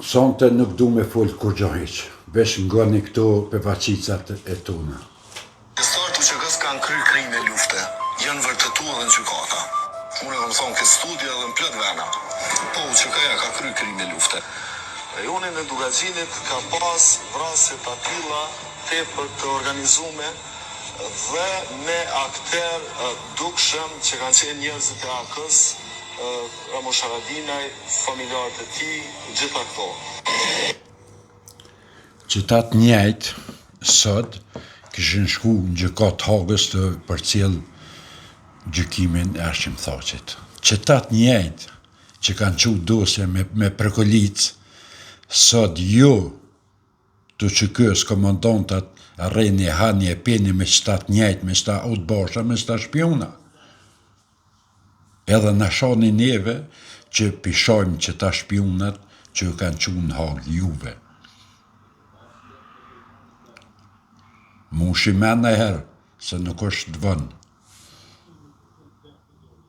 Sonte nuk du me fol kur gjo heq, vesh ngoni këto pevaqicat e tona. Pjesëtarët të UÇK-s kanë kryer krime lufte, janë vërtetuar edhe në gjykata. Unë kam thonë ke studia dhe në plot vena. Po UÇK-ja ka kryer krime lufte. Rajoni në Dugaxhinit ka pas vrasje të tilla tepër të organizume dhe me akter dukshëm që kanë qenë njerëzit e AK-s, Ramush Haradinaj, familjarët e tij, gjitha këto. Qëtat njëjt sot kishin shku në gjykat Hagës të përcjell gjykimin e Arshim Thaqit. Qëtat njëjt që kanë qu dosje me prekolic, sot jo të UÇK-s komandantat rreni, hani e peni me qëtat njëjt, me qëta utbasha, me qëta shpiona. Edhe në shani neve që pishojmë që ta shpionat që kanë qu në Hagë juve. Mu shimena herë, se nuk është dëvën.